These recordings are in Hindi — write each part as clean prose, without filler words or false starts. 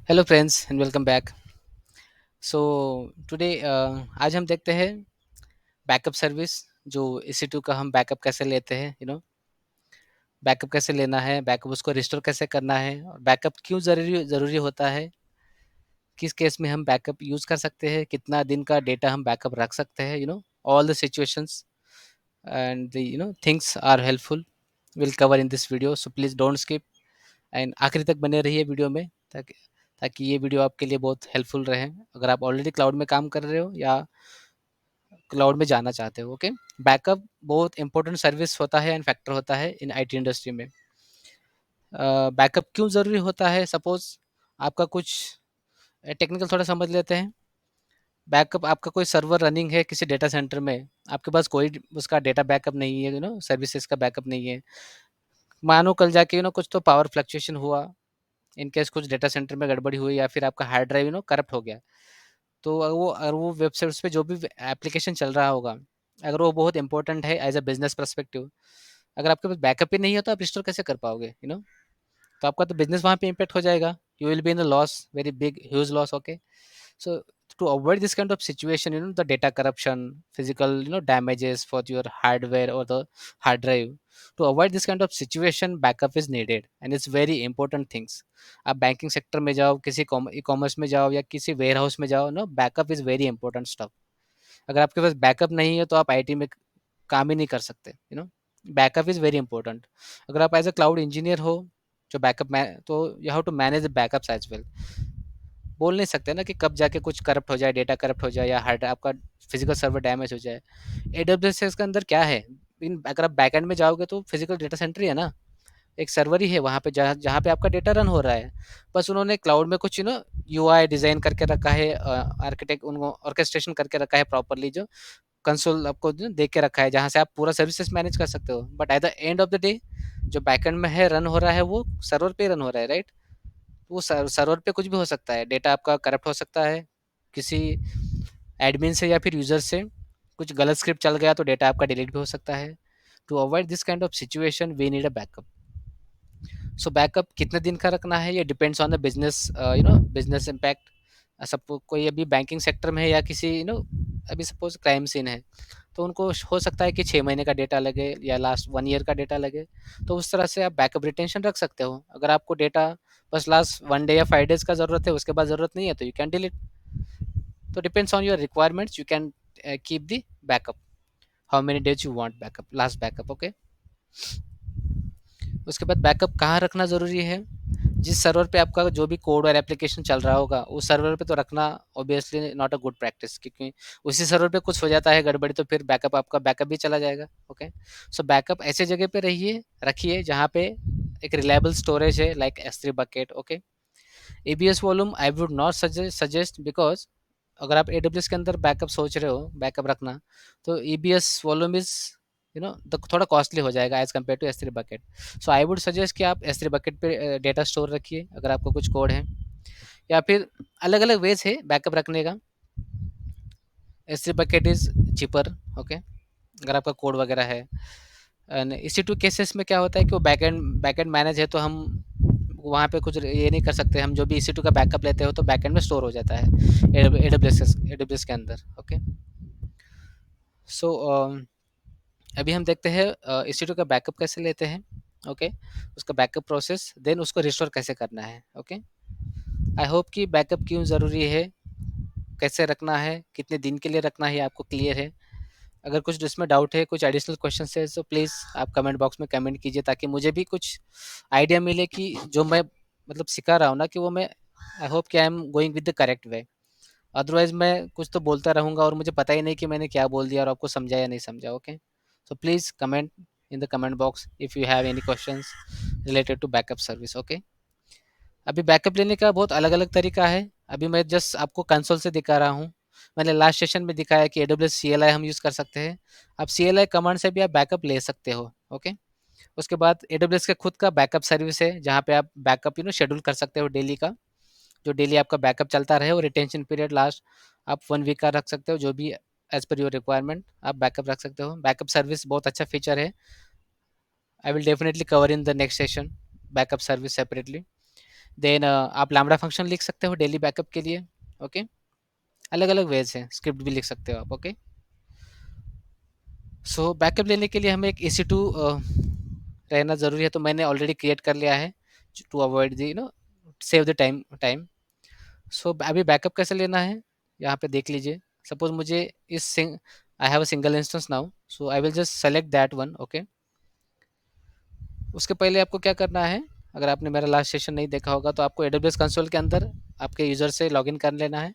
Hello friends and welcome back. So today आज हम देखते हैं बैकअप सर्विस जो EC2 का हम बैकअप कैसे लेते हैं, बैकअप कैसे लेना है, बैकअप उसको रिस्टोर कैसे करना है और बैकअप क्यों ज़रूरी ज़रूरी होता है, किस केस में हम बैकअप यूज़ कर सकते हैं, कितना दिन का डेटा हम बैकअप रख सकते हैं, all the situations and the things are helpful will cover in this video, so please don't skip and आखिरी तक बने रहिए वीडियो में ताकि ताकि ये वीडियो आपके लिए बहुत हेल्पफुल रहे अगर आप ऑलरेडी क्लाउड में काम कर रहे हो या क्लाउड में जाना चाहते हो। ओके, बैकअप बहुत इंपॉर्टेंट सर्विस होता है एंड फैक्टर होता है इन आईटी इंडस्ट्री में। बैकअप क्यों ज़रूरी होता है? सपोज आपका कुछ टेक्निकल थोड़ा समझ लेते हैं। बैकअप आपका कोई सर्वर रनिंग है किसी डेटा सेंटर में, आपके पास कोई उसका डेटा बैकअप नहीं है, सर्विसेज का बैकअप नहीं है। मानो कल जाके कुछ तो पावर फ्लक्चुएशन हुआ, इन केस कुछ डेटा सेंटर में गड़बड़ी हुई या फिर आपका हार्ड ड्राइव करप्ट हो गया, तो अगर वो वेबसाइट्स पे जो भी एप्लीकेशन चल रहा होगा, अगर वो बहुत इंपॉर्टेंट है एज अ बिजनेस पर्सपेक्टिव, अगर आपके पास बैकअप ही नहीं है तो आप रिस्टोर कैसे कर पाओगे? तो आपका तो बिजनेस वहाँ पे इम्पैक्ट हो जाएगा। You will be in a loss, very big huge loss. Okay, so to avoid this kind of situation, the data corruption, physical damages for your hardware or the hard drive, to avoid this kind of situation backup is needed and it's very important things. आप बैंकिंग सेक्टर में जाओ, किसी ई कॉमर्स में जाओ या किसी वेयर हाउस में जाओ, backup is very important stuff. अगर आपके पास बैकअप नहीं है तो आप आईटी में काम ही नहीं कर सकते। Backup is very important. अगर आप एज अ क्लाउड इंजीनियर हो, जो बैकअप तो you have to manage the backups as well. बोल नहीं सकते ना कि कब जाके कुछ करप्ट हो जाए, डेटा करप्ट हो जाए या हार्ड आपका फिजिकल सर्वर डैमेज हो जाए। एडब्ल्यूएस के अंदर क्या है, इन अगर आप बैकएंड में जाओगे तो फिजिकल डेटा सेंटर ही है ना, एक सर्वर ही है वहाँ पे जहाँ जहाँ पे आपका डेटा रन हो रहा है। बस उन्होंने क्लाउड में कुछ यूआई डिजाइन करके रखा है, आर्किटेक्ट उनको ऑर्केस्ट्रेशन करके रखा है प्रॉपरली, जो कंसोल आपको देख के रखा है जहाँ से आप पूरा सर्विसेज मैनेज कर सकते हो। But at the end of the day जो बैकएंड में है रन हो रहा है वो सर्वर पे रन हो रहा है, राइट? वो सर्वर पे कुछ भी हो सकता है, डेटा आपका करप्ट हो सकता है किसी एडमिन से या फिर यूजर से, कुछ गलत स्क्रिप्ट चल गया तो डेटा आपका डिलीट भी हो सकता है। To avoid this kind of situation we need a backup. So backup कितने दिन का रखना है ये depends on the business, business impact. सब कोई अभी बैंकिंग सेक्टर में है या किसी अभी सपोज क्राइम सीन है, तो उनको हो सकता है कि 6 महीने का डेटा लगे या लास्ट 1 ईयर का डेटा लगे। तो उस तरह से आप बैकअप रिटेंशन रख सकते हो। अगर आपको डेटा बस लास्ट 1 डे या 5 डेज का ज़रूरत है, उसके बाद ज़रूरत नहीं है, तो यू कैन डिलीट। तो depends on your requirements, you can keep the backup, how many days you want backup, last backup. Okay, उसके बाद बैकअप कहाँ रखना ज़रूरी है? जिस सर्वर पे आपका जो भी कोड और एप्लीकेशन चल रहा होगा उस सर्वर पे तो रखना obviously not a good practice, क्योंकि उसी सर्वर पे कुछ हो जाता है गड़बड़ी तो फिर बैकअप आपका बैकअप भी चला जाएगा। ओके, सो बैकअप ऐसे जगह पे रखिए जहाँ पे एक रिलायबल स्टोरेज है, like S3 bucket. Okay, ABS volume I would not suggest, because अगर आप AWS के अंदर बैकअप सोच रहे हो बैकअप रखना, तो EBS वॉल्यूम इज थोड़ा कॉस्टली हो जाएगा as compare to S3 bucket. So I would suggest कि आप S3 बकेट पे डेटा स्टोर रखिए अगर आपको कुछ कोड है, या फिर अलग अलग वेज है बैकअप रखने का। S3 bucket is cheaper. Okay, अगर आपका कोड वगैरह है। एंड EC2 केसेस में क्या होता है कि वो बैकएंड मैनेज है, तो हम वहाँ पे कुछ ये नहीं कर सकते। हम जो भी EC2 का बैकअप लेते हो तो बैकएंड में स्टोर हो जाता है AWS के अंदर। ओके, सो अभी हम देखते हैं EC2 का बैकअप कैसे लेते हैं। ओके, उसका बैकअप प्रोसेस, देन उसको रिस्टोर कैसे करना है। ओके, आई होप कि बैकअप क्यों ज़रूरी है, कैसे रखना है, कितने दिन के लिए रखना है, आपको क्लियर है। अगर कुछ इसमें डाउट है, कुछ एडिशनल क्वेश्चन है, तो प्लीज़ आप कमेंट बॉक्स में कमेंट कीजिए ताकि मुझे भी कुछ आइडिया मिले कि जो मैं मतलब सिखा रहा हूँ ना, कि वो मैं आई होप कि I am going with the correct way. Otherwise मैं कुछ तो बोलता रहूँगा और मुझे पता ही नहीं कि मैंने क्या बोल दिया और आपको समझा या नहीं समझा। Okay, so please comment in the comment box if you have any questions related to backup service. Okay, अभी बैकअप लेने का बहुत अलग अलग तरीका है। अभी मैं जस्ट आपको कंसोल से दिखा रहा हूँ। मैंने लास्ट सेशन में दिखाया कि AWS CLI हम यूज़ कर सकते हैं। आप CLI कमांड से भी आप बैकअप ले सकते हो। ओके, उसके बाद AWS का खुद का बैकअप सर्विस है जहाँ पे आप बैकअप शेड्यूल कर सकते हो डेली का, जो डेली आपका बैकअप चलता रहे, और रिटेंशन पीरियड लास्ट आप 1 वीक का रख सकते हो, जो भी एज पर योर रिक्वायरमेंट आप बैकअप रख सकते हो। बैकअप सर्विस बहुत अच्छा फीचर है। I will definitely cover in the next session backup service separately. Then आप लैम्ब्डा फंक्शन लिख सकते हो डेली बैकअप के लिए। ओके, अलग अलग वेज हैं, स्क्रिप्ट भी लिख सकते हो आप। ओके, सो बैकअप लेने के लिए हमें एक EC2 रहना ज़रूरी है, तो मैंने ऑलरेडी क्रिएट कर लिया है to avoid the save the time. So अभी बैकअप कैसे लेना है यहाँ पे देख लीजिए। सपोज मुझे I have a single instance now, so I will just select that one. Okay, उसके पहले आपको क्या करना है, अगर आपने मेरा लास्ट सेशन नहीं देखा होगा तो आपको AWS कंसोल के अंदर आपके यूज़र से लॉगिन कर लेना है।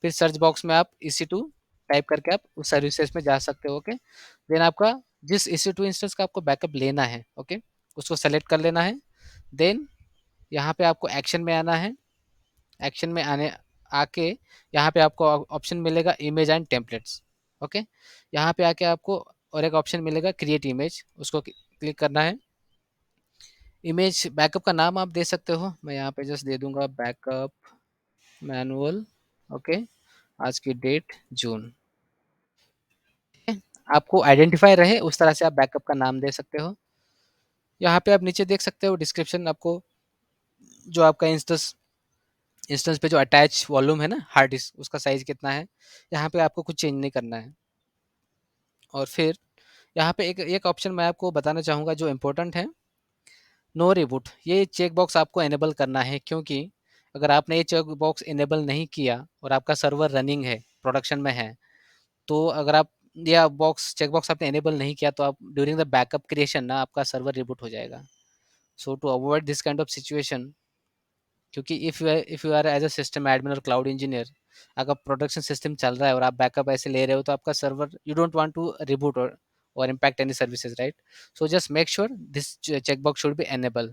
फिर सर्च बॉक्स में आप EC2 टाइप करके आप उस सर्विसेज में जा सकते हो। ओके, देन आपका जिस EC2 इंस्टेंस का आपको बैकअप लेना है, ओके, उसको सेलेक्ट कर लेना है। देन यहाँ पे आपको एक्शन में आना है। एक्शन में आने आके यहाँ पे आपको ऑप्शन मिलेगा इमेज एंड टेम्पलेट्स। ओके, यहाँ पे आके आपको और एक ऑप्शन मिलेगा क्रिएट इमेज, उसको क्लिक करना है। इमेज बैकअप का नाम आप दे सकते हो, मैं यहाँ पे जस्ट दे दूंगा बैकअप मैनुअल। ओके, आज की डेट जून। आपको आइडेंटिफाई रहे उस तरह से आप बैकअप का नाम दे सकते हो। यहाँ पे आप नीचे देख सकते हो डिस्क्रिप्शन, आपको जो आपका इंस्टेंस इंस्टेंस पे जो अटैच वॉल्यूम है ना हार्ड डिस्क, उसका साइज कितना है, यहाँ पे आपको कुछ चेंज नहीं करना है। और फिर यहाँ पे एक एक ऑप्शन मैं आपको बताना चाहूँगा जो इम्पोर्टेंट है, नो रिबूट। ये चेक बॉक्स आपको एनेबल करना है, क्योंकि अगर आपने ये चेक बॉक्स इनेबल नहीं किया और आपका सर्वर रनिंग है, प्रोडक्शन में है, तो अगर आप या बॉक्स चेक बॉक्स आपने इनेबल नहीं किया तो आप ड्यूरिंग द बैकअप क्रिएशन ना आपका सर्वर रिबूट हो जाएगा। So to avoid this kind of situation, क्योंकि if you are as a system admin और क्लाउड इंजीनियर, अगर प्रोडक्शन सिस्टम चल रहा है और आप बैकअप ऐसे ले रहे हो तो आपका server you don't want to reboot और impact any services, right. So just make sure this check box should be enable,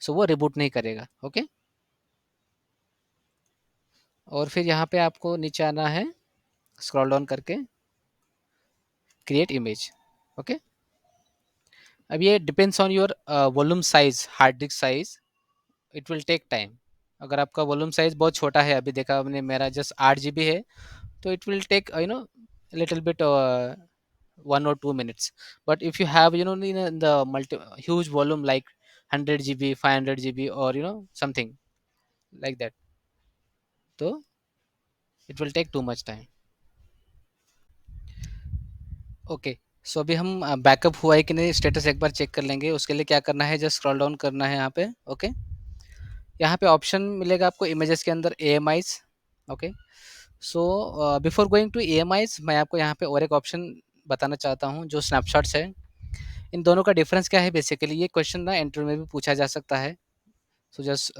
so वो रिबूट नहीं करेगा। ओके, और फिर यहाँ पे आपको नीचे आना है, स्क्रॉल डाउन करके क्रिएट इमेज। ओके, अब ये depends on your volume size, hard disk size, it will take time. अगर आपका वॉल्यूम साइज बहुत छोटा है, अभी देखा आपने मेरा जस्ट 8 GB है, तो it will take little bit 1 or 2 minutes. But if you have in the multi huge volume like 100 GB 500 GB or something like that, so it will take too much time. Okay, so अभी हम बैकअप हुआ है कि नहीं स्टेटस एक बार चेक कर लेंगे। उसके लिए क्या करना है, जस्ट स्क्रॉल डाउन करना है यहाँ पे। ओके, यहाँ पे ऑप्शन मिलेगा आपको इमेजेस के अंदर AMIs। Okay, so before going to AMIs मैं आपको यहाँ पे और एक ऑप्शन बताना चाहता हूँ जो स्नैपशॉट्स है। इन दोनों का डिफरेंस क्या है बेसिकली, ये क्वेश्चन ना इंटरव्यू में भी पूछा जा सकता है। So just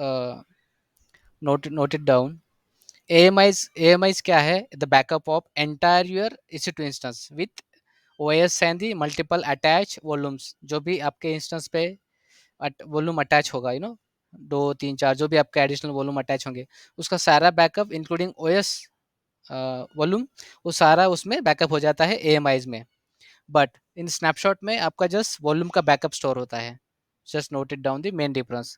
note it down. AMIs क्या है, the backup of entire your EC2 instance with OS and the multiple attach volumes, जो भी आपके इंस्टेंस पे वॉल्यूम अटैच होगा, 2 3 4 जो भी आपके एडिशनल वॉल्यूम अटैच होंगे, उसका सारा बैकअप इंक्लूडिंग OS वॉल्यूम, वो सारा उसमें बैकअप हो जाता है AMIs में। बट इन स्नैपशॉट में आपका जस्ट वॉल्यूम का बैकअप स्टोर होता है। Just note it down the main difference.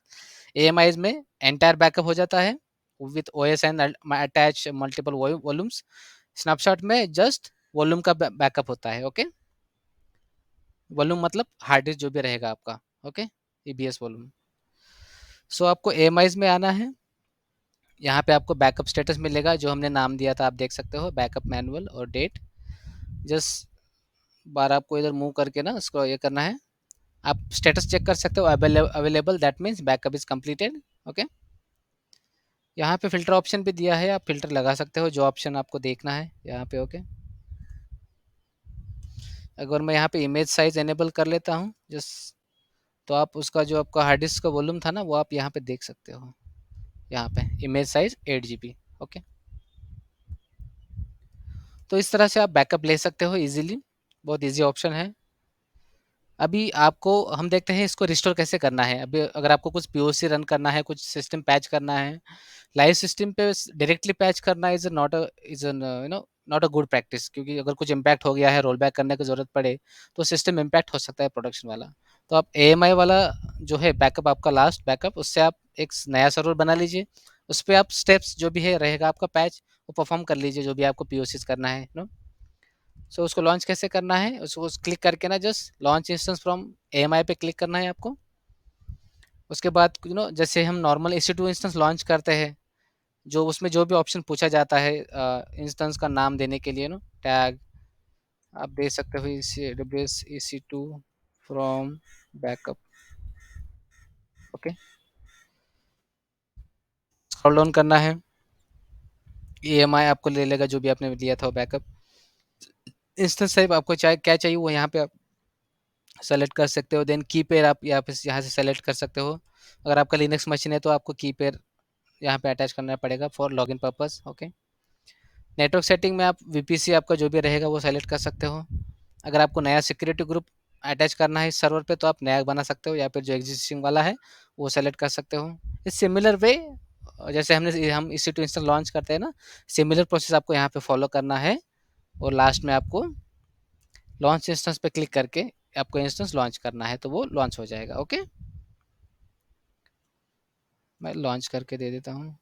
AMIs में एंटायर बैकअप हो जाता है with OS and attach multiple volumes. Snapshot में जस्ट वॉल्यूम का बैकअप होता है। ओके, वॉल्यूम मतलब हार्ड डिस्क जो भी रहेगा आपका। Okay, EBS volume. सो आपको AMIs में आना है, यहाँ पे आपको बैकअप स्टेटस मिलेगा जो हमने नाम दिया था, आप देख सकते हो बैकअप मैनुअल और डेट। जस्ट बार आपको इधर मूव करके ना इसको ये करना है, आप स्टेटस चेक कर सकते हो available, that means backup is completed. Okay, यहाँ पे फिल्टर ऑप्शन भी दिया है, आप फिल्टर लगा सकते हो जो ऑप्शन आपको देखना है यहाँ पे। ओके, अगर मैं यहाँ पे इमेज साइज एनेबल कर लेता हूँ जस्ट, तो आप उसका जो आपका हार्ड डिस्क का वॉल्यूम था ना वो आप यहाँ पे देख सकते हो, यहाँ पे इमेज साइज 8 GB। ओके, तो इस तरह से आप बैकअप ले सकते हो इजीली, बहुत इजी ऑप्शन है। अभी आपको हम देखते हैं इसको रिस्टोर कैसे करना है। अभी अगर आपको कुछ POC रन करना है, कुछ सिस्टम पैच करना है, लाइव सिस्टम पे डायरेक्टली पैच करना is an not a good practice, क्योंकि अगर कुछ इम्पैक्ट हो गया है, रोल बैक करने की जरूरत पड़े तो सिस्टम इम्पैक्ट हो सकता है प्रोडक्शन वाला। तो आप AMI वाला जो है बैकअप, आपका लास्ट बैकअप, उससे आप एक नया सर्वर बना लीजिए, उस पर आप स्टेप्स जो भी है रहेगा आपका पैच वो परफॉर्म कर लीजिए, जो भी आपको POCs करना है। सो उसको लॉन्च कैसे करना है, उसको क्लिक करके ना just launch instance from AMI पे क्लिक करना है आपको। उसके बाद जैसे हम नॉर्मल EC2 इंस्टेंस लॉन्च करते हैं, जो उसमें जो भी ऑप्शन पूछा जाता है इंस्टेंस का नाम देने के लिए टैग आप दे सकते हो AWS EC2 from backup. Okay, scroll down करना है, EMI आपको ले लेगा जो भी आपने लिया था बैकअप। इंस्टेंस टाइप आपको चाहे क्या चाहिए वो यहाँ पे आप सेलेक्ट कर सकते हो। देन की पेयर आप यहाँ से सेलेक्ट कर सकते हो। अगर आपका लिनक्स मशीन है तो आपको की पेयर यहाँ पे अटैच करना पड़ेगा for login purpose. Okay, network setting में आप VPC आपका जो भी रहेगा वो सेलेक्ट कर सकते हो। अगर आपको नया सिक्योरिटी ग्रुप अटैच करना है इस सर्वर पे तो आप नया बना सकते हो, या फिर जो एग्जिस्टिंग वाला है वो सेलेक्ट कर सकते हो। इस सिमिलर वे जैसे हम EC2 इंस्टॉल लॉन्च करते हैं ना, सिमिलर प्रोसेस आपको यहाँ पे फॉलो करना है। और लास्ट में आपको लॉन्च इंस्टेंस पे क्लिक करके आपको इंस्टेंस लॉन्च करना है तो वो लॉन्च हो जाएगा। ओके, मैं लॉन्च करके दे देता हूँ।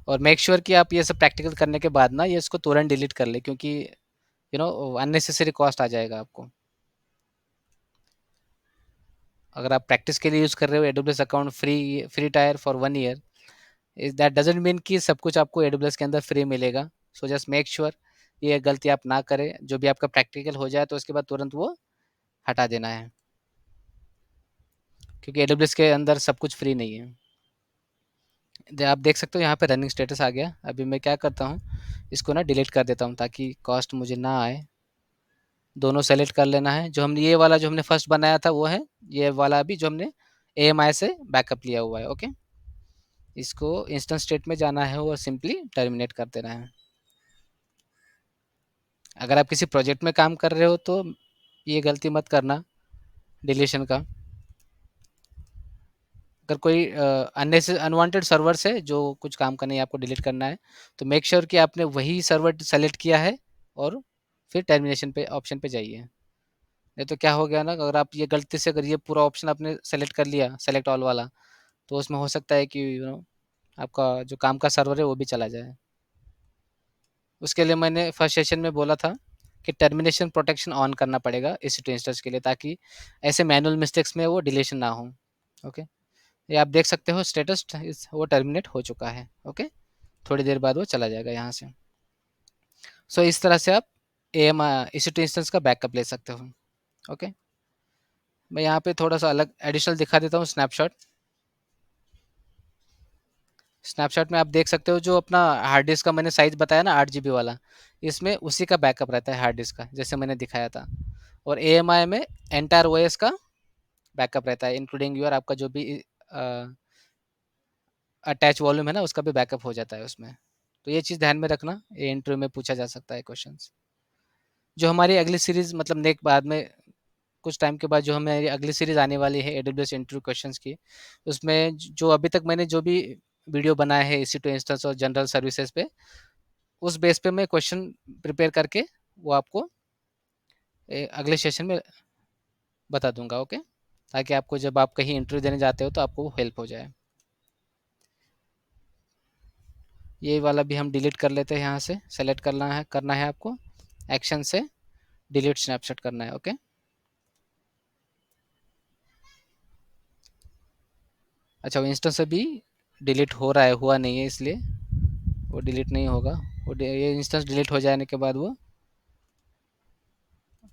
और मेक श्योर कि आप ये सब प्रैक्टिकल करने के बाद ना ये इसको तुरंत डिलीट कर ले, क्योंकि अननेसेसरी कॉस्ट आ जाएगा आपको। अगर आप प्रैक्टिस के लिए यूज़ कर रहे हो AWS account free tyre for 1 year, that doesn't mean कि सब कुछ आपको AWS के अंदर फ्री मिलेगा। सो जस्ट मेक श्योर ये गलती आप ना करें। जो भी आपका प्रैक्टिकल हो जाए तो उसके बाद तुरंत वो हटा देना है, क्योंकि AWS के अंदर सब कुछ फ्री नहीं है। आप देख सकते हो यहाँ पे रनिंग स्टेटस आ गया। अभी मैं क्या करता हूँ, इसको ना डिलीट कर देता हूँ ताकि कॉस्ट मुझे ना आए। दोनों सेलेक्ट कर लेना है। जो हमने ये वाला जो हमने फर्स्ट बनाया था वो है, ये वाला अभी जो हमने AMI से बैकअप लिया हुआ है। ओके, इसको इंस्टेंट स्टेट में जाना है और सिंपली टर्मिनेट कर देना है। अगर आप किसी प्रोजेक्ट में काम कर रहे हो तो ये गलती मत करना डिलीशन का। अगर कोई अनवांटेड सर्वर से जो कुछ काम करने आपको डिलीट करना है तो मेक श्योर कि आपने वही सर्वर सेलेक्ट किया है और फिर टर्मिनेशन पे ऑप्शन पे जाइए। नहीं तो क्या हो गया ना, अगर आप ये गलती से अगर ये पूरा ऑप्शन आपने सेलेक्ट कर लिया सेलेक्ट ऑल वाला, तो उसमें हो सकता है कि आपका जो काम का सर्वर है वो भी चला जाए। उसके लिए मैंने फर्स्ट सेशन में बोला था कि टर्मिनेशन प्रोटेक्शन ऑन करना पड़ेगा EC2 इंस्टेंस के लिए, ताकि ऐसे मैनुअल मिस्टेक्स में वो डिलीशन ना हो। ओके, ये आप देख सकते हो स्टेटस वो टर्मिनेट हो चुका है। ओके, थोड़ी देर बाद वो चला जाएगा यहाँ से। सो इस तरह से आप EC2 इंस्टेंस का बैकअप ले सकते हो। ओके, मैं यहाँ पे थोड़ा सा अलग एडिशनल दिखा देता हूँ स्नैपशॉट। स्नैपशॉट में आप देख सकते हो जो अपना हार्ड डिस्क का मैंने साइज बताया ना 8 GB वाला, इसमें उसी का बैकअप रहता है हार्ड डिस्क का, जैसे मैंने दिखाया था। और AMI में एंटायर OS का बैकअप रहता है, इंक्लूडिंग योर आपका जो भी अटैच वॉल्यूम है ना उसका भी बैकअप हो जाता है उसमें। तो ये चीज़ ध्यान में रखना, ये इंटरव्यू में पूछा जा सकता है क्वेश्चंस। जो हमारी अगली सीरीज मतलब नेक बाद में कुछ टाइम के बाद जो हमें अगली सीरीज आने वाली है AWS इंटरव्यू क्वेश्चंस की, उसमें जो अभी तक मैंने जो भी वीडियो बनाया है EC2 इंस्टेंस और जनरल सर्विसेज पे, उस बेस पे मैं क्वेश्चन प्रिपेयर करके वो आपको अगले सेशन में बता दूंगा। ओके, ताकि आपको जब आप कहीं इंटरव्यू देने जाते हो तो आपको हेल्प हो जाए। ये वाला भी हम डिलीट कर लेते हैं, यहाँ से सेलेक्ट करना है आपको, एक्शन से डिलीट स्नैपशॉट करना है। ओके, अच्छा वो इंस्टेंस अभी डिलीट हो रहा है, हुआ नहीं है इसलिए वो डिलीट नहीं होगा। ये इंस्टेंस डिलीट हो जाने के बाद वो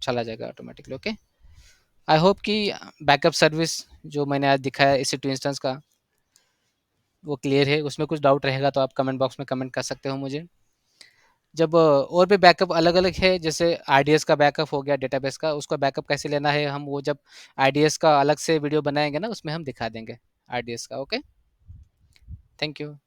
चला जाएगा ऑटोमेटिकली। ओके, आई होप कि बैकअप सर्विस जो मैंने आज दिखाया EC2 इंस्टेंस का वो क्लियर है। उसमें कुछ डाउट रहेगा तो आप कमेंट बॉक्स में कमेंट कर सकते हो मुझे। जब और भी बैकअप अलग अलग है, जैसे RDS का बैकअप हो गया डेटाबेस का, उसका बैकअप कैसे लेना है हम वो जब RDS का अलग से वीडियो बनाएंगे ना उसमें हम दिखा देंगे RDS का। Okay, thank you.